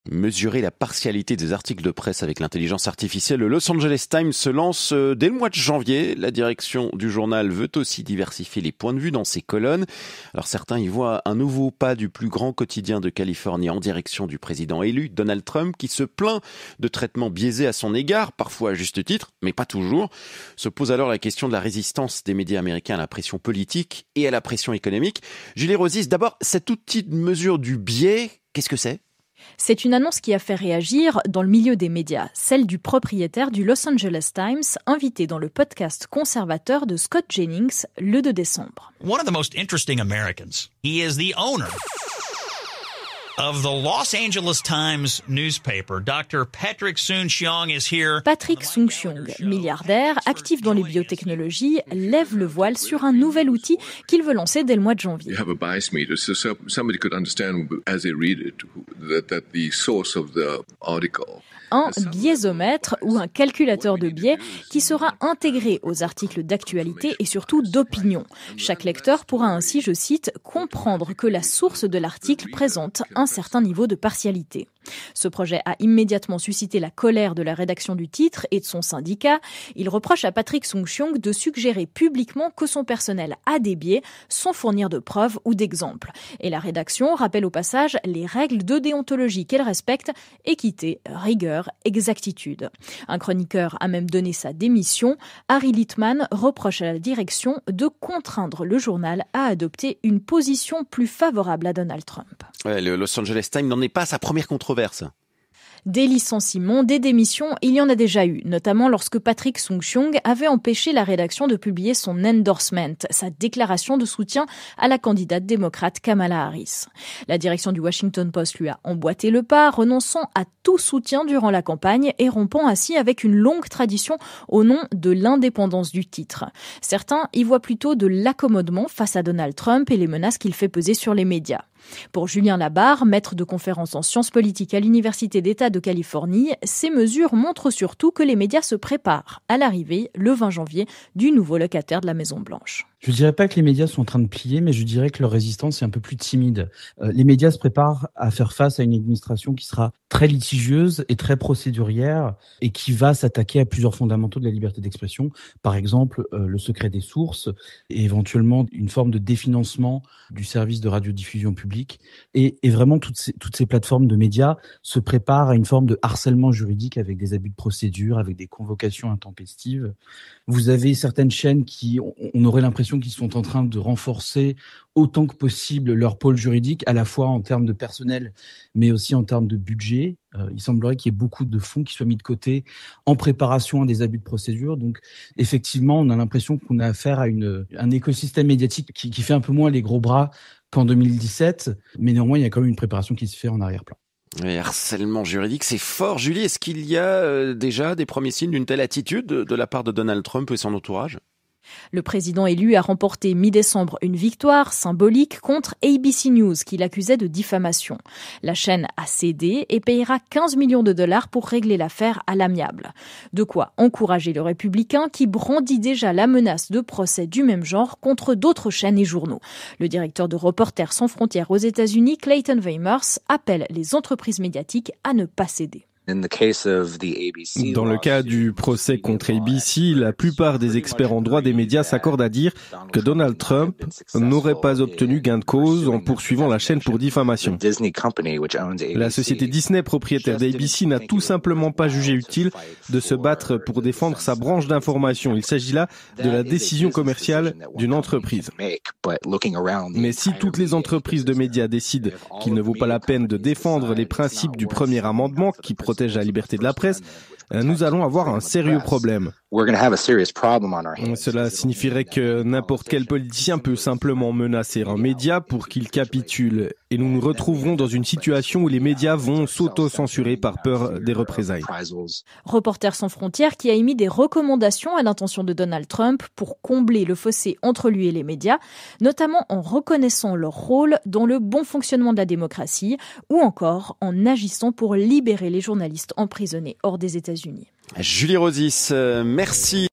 Mesurer la partialité des articles de presse avec l'intelligence artificielle, le Los Angeles Times se lance dès le mois de janvier. La direction du journal veut aussi diversifier les points de vue dans ses colonnes. Alors certains y voient un nouveau pas du plus grand quotidien de Californie en direction du président élu, Donald Trump, qui se plaint de traitements biaisés à son égard, parfois à juste titre, mais pas toujours. Se pose alors la question de la résistance des médias américains à la pression politique et à la pression économique. Julie Rosis, d'abord, cet outil de mesure du biais, qu'est-ce que c'est ? C'est une annonce qui a fait réagir dans le milieu des médias, celle du propriétaire du Los Angeles Times, invité dans le podcast conservateur de Scott Jennings le 2 décembre. One of the most interesting Americans. He is the owner of the Los Angeles Times newspaper. Dr. Patrick Soon-Shiong is here. Patrick Soon-Shiong, milliardaire, actif dans les biotechnologies, lève le voile sur un nouvel outil qu'il veut lancer dès le mois de janvier. You have a bias meter, so somebody could understand as they read it that the source of the article. Un biaisomètre ou un calculateur de biais qui sera intégré aux articles d'actualité et surtout d'opinion. Chaque lecteur pourra ainsi, je cite, comprendre que la source de l'article présente un certain niveau de partialité. Ce projet a immédiatement suscité la colère de la rédaction du titre et de son syndicat. Il reproche à Patrick Soon-Shiong de suggérer publiquement que son personnel a des biais sans fournir de preuves ou d'exemples. Et la rédaction rappelle au passage les règles de déontologie qu'elle respecte: équité, rigueur, exactitude. Un chroniqueur a même donné sa démission. Harry Litman reproche à la direction de contraindre le journal à adopter une position plus favorable à Donald Trump. Ouais, le Los Angeles Times n'en est pas à sa première controverse. Des licenciements, des démissions, il y en a déjà eu, notamment lorsque Patrick Soon-Shiong avait empêché la rédaction de publier son endorsement, sa déclaration de soutien à la candidate démocrate Kamala Harris. La direction du Washington Post lui a emboîté le pas, renonçant à tout soutien durant la campagne et rompant ainsi avec une longue tradition au nom de l'indépendance du titre. Certains y voient plutôt de l'accommodement face à Donald Trump et les menaces qu'il fait peser sur les médias. Pour Julien Labarre, maître de conférences en sciences politiques à l'Université d'État de Californie, ces mesures montrent surtout que les médias se préparent à l'arrivée, le 20 janvier, du nouveau locataire de la Maison-Blanche. Je dirais pas que les médias sont en train de plier, mais je dirais que leur résistance est un peu plus timide. Les médias se préparent à faire face à une administration qui sera très litigieuse et très procédurière et qui va s'attaquer à plusieurs fondamentaux de la liberté d'expression. Par exemple, le secret des sources et éventuellement une forme de définancement du service de radiodiffusion publique. Et vraiment, toutes ces plateformes de médias se préparent à une forme de harcèlement juridique avec des abus de procédure, avec des convocations intempestives. Vous avez certaines chaînes qui, on aurait l'impression qu'ils sont en train de renforcer autant que possible leur pôle juridique, à la fois en termes de personnel, mais aussi en termes de budget. Il semblerait qu'il y ait beaucoup de fonds qui soient mis de côté en préparation à des abus de procédure. Donc, effectivement, on a l'impression qu'on a affaire à un écosystème médiatique qui fait un peu moins les gros bras qu'en 2017, mais néanmoins, il y a quand même une préparation qui se fait en arrière-plan. Oui, harcèlement juridique, c'est fort. Julie, est-ce qu'il y a déjà des premiers signes d'une telle attitude de la part de Donald Trump et son entourage ? Le président élu a remporté mi-décembre une victoire symbolique contre ABC News qui l'accusait de diffamation. La chaîne a cédé et payera 15 millions de dollars pour régler l'affaire à l'amiable. De quoi encourager le républicain qui brandit déjà la menace de procès du même genre contre d'autres chaînes et journaux. Le directeur de Reporters sans frontières aux États-Unis, Clayton Weimers, appelle les entreprises médiatiques à ne pas céder. Dans le cas du procès contre ABC, la plupart des experts en droit des médias s'accordent à dire que Donald Trump n'aurait pas obtenu gain de cause en poursuivant la chaîne pour diffamation. La société Disney, propriétaire d'ABC, n'a tout simplement pas jugé utile de se battre pour défendre sa branche d'information. Il s'agit là de la décision commerciale d'une entreprise. Mais si toutes les entreprises de médias décident qu'il ne vaut pas la peine de défendre les principes du premier amendement qui protège la liberté de la presse, nous allons avoir un sérieux problème. Cela signifierait que n'importe quel politicien peut simplement menacer un média pour qu'il capitule. Et nous nous retrouverons dans une situation où les médias vont s'auto-censurer par peur des représailles. Reporters sans frontières qui a émis des recommandations à l'intention de Donald Trump pour combler le fossé entre lui et les médias, notamment en reconnaissant leur rôle dans le bon fonctionnement de la démocratie ou encore en agissant pour libérer les journalistes emprisonnés hors des États-Unis. Julie Rosis, merci.